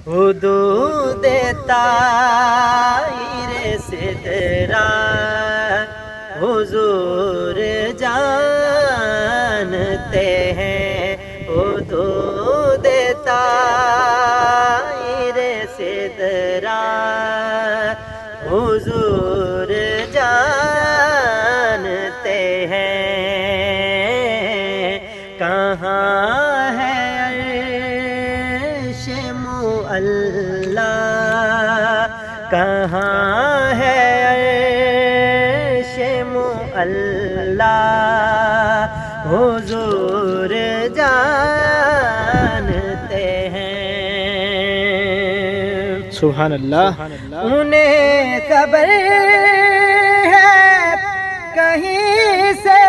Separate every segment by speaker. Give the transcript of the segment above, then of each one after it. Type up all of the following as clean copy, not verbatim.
Speaker 1: حدود طائر سدرہ حضور جانتے ہیں، حدود طائر سدرہ حضور جانتے ہیں۔ کہاں ہے عرش معلی، کہاں ہے عرش معلی، حضور جانتے ہیں۔
Speaker 2: سبحان اللہ۔
Speaker 1: انہیں خبر ہے کہیں سے،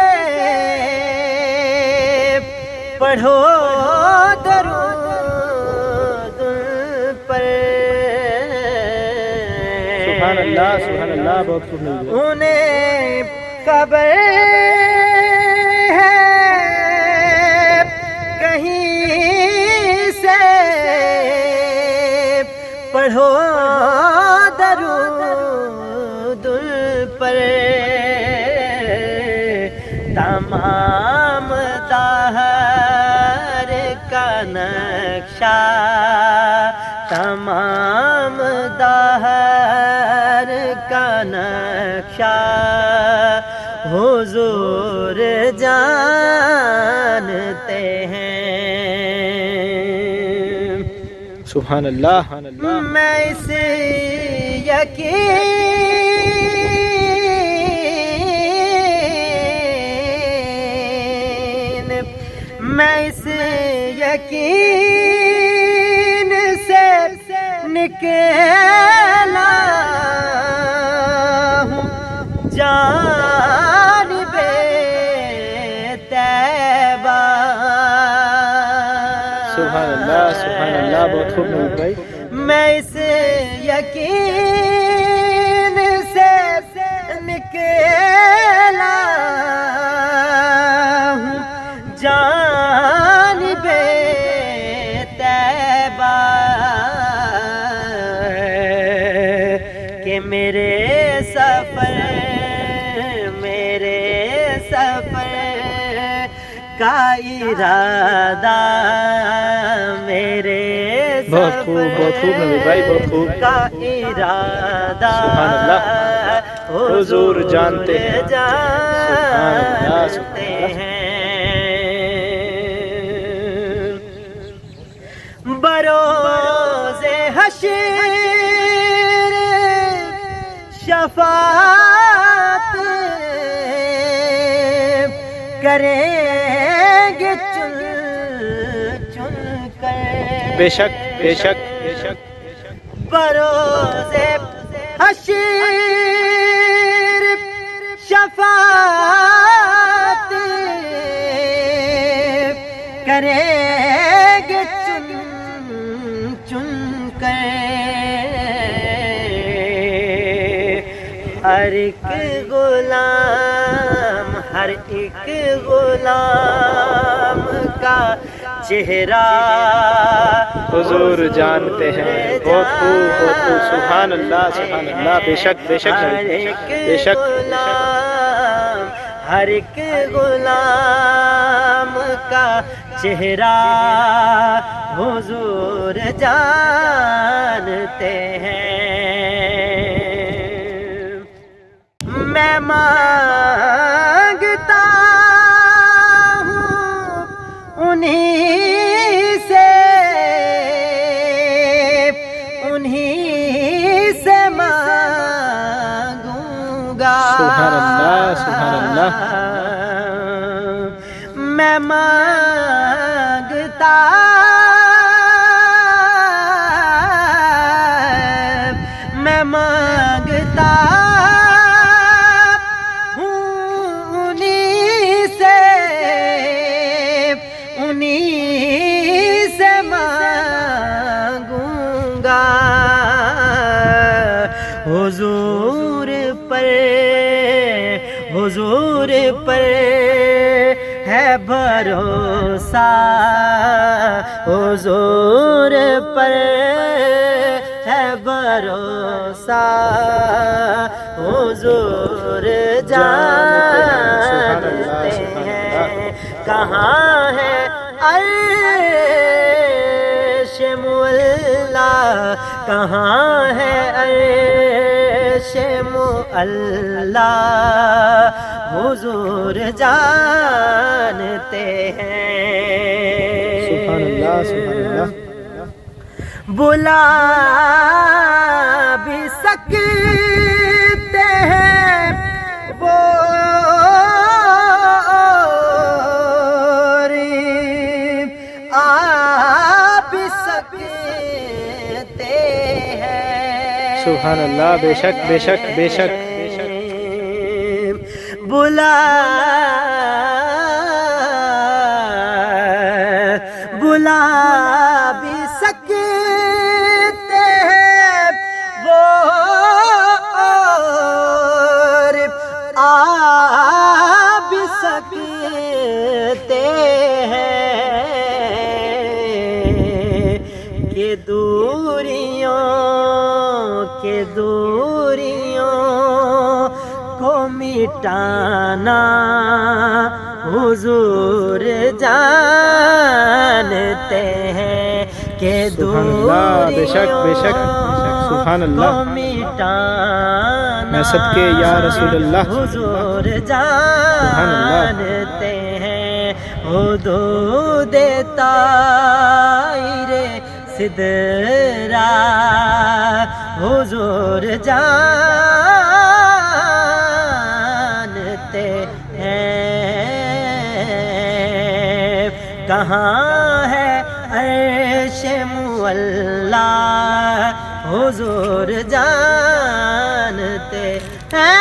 Speaker 1: پڑھو درود پر۔
Speaker 2: سبحان اللہ، سبحان اللہ، بہت خوب نہیں ہے۔
Speaker 1: انہیں خبر ہے کہیں سے، پڑھو درود پر۔ تمام دہر کا نقشہ، تمام دہر کا نقشہ حضور جانتے ہیں۔
Speaker 2: سبحان اللہ۔
Speaker 1: میں اس یقین سے نکلا ہوں جانب طیبہ۔
Speaker 2: سبحان اللہ، سبحان اللہ، بہت خوب نہیں بھائی۔
Speaker 1: میں اس یقین سے نکلا ہوں جانب طیبہ، کہ میرے سفر کا ارادہ، میرے
Speaker 2: بہت خوب، بہت خوب نبی بھائی، بہت خوب
Speaker 1: کا ارادہ
Speaker 2: سبحان اللہ حضور جانتے ہیں،
Speaker 1: جانتے ہیں۔ بروز حشر شفاعت کریں گے چن چن کر،
Speaker 2: بے شک بے شک بے شک۔
Speaker 1: بروز حشر شفاعت کریں گے چن چن کر، ہر ایک غلام، ہر ایک غلام کا چہرہ
Speaker 2: حضور جانتے ہیں۔ بہت خوب، بہت خوب، سبحان اللہ، سبحان اللہ، بے شک بے شک بے شک۔
Speaker 1: ہر ایک غلام کا چہرہ حضور جانتے ہیں۔ میں مانگتا ہوں انہیں سے مانگوں گا۔
Speaker 2: سبحان اللہ، سبحان اللہ۔
Speaker 1: میں مانگتا حضور پر ہے بھروسہ، حضور پر بھروسہ حضور جانتے ہیں کہاں ہے عرش معلا کہاں ہے عرش معلا حضور جانتے ہیں
Speaker 2: سبحان اللہ سبحان اللہ
Speaker 1: بلا بھی سکتے ہیں وہ آ بھی سکتے ہیں
Speaker 2: سبحان اللہ بے شک بے شک بے شک
Speaker 1: بلا بھی سکتے ہیں وہ اور آ بھی سکتے ہیں کہ دوریوں کو مٹانا حضور جانتے ہیں کہ
Speaker 2: بے شک بے شک سبحان اللہ
Speaker 1: مٹانا
Speaker 2: میں صدقے یا رسول اللہ
Speaker 1: حضور جانتے ہیں حدود طائر سدرا حضور جانتے ہیں کہاں ہے عرش معلا حضور جانتے ہیں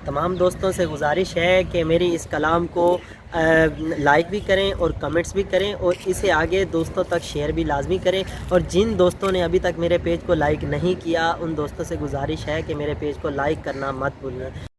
Speaker 1: تمام دوستوں سے گزارش ہے کہ میری اس کلام کو لائک بھی کریں اور کمنٹس بھی کریں اور اسے آگے دوستوں تک شیئر بھی لازمی کریں اور جن دوستوں نے ابھی تک میرے پیج کو لائک نہیں کیا ان دوستوں سے گزارش ہے کہ میرے پیج کو لائک کرنا مت بھولنا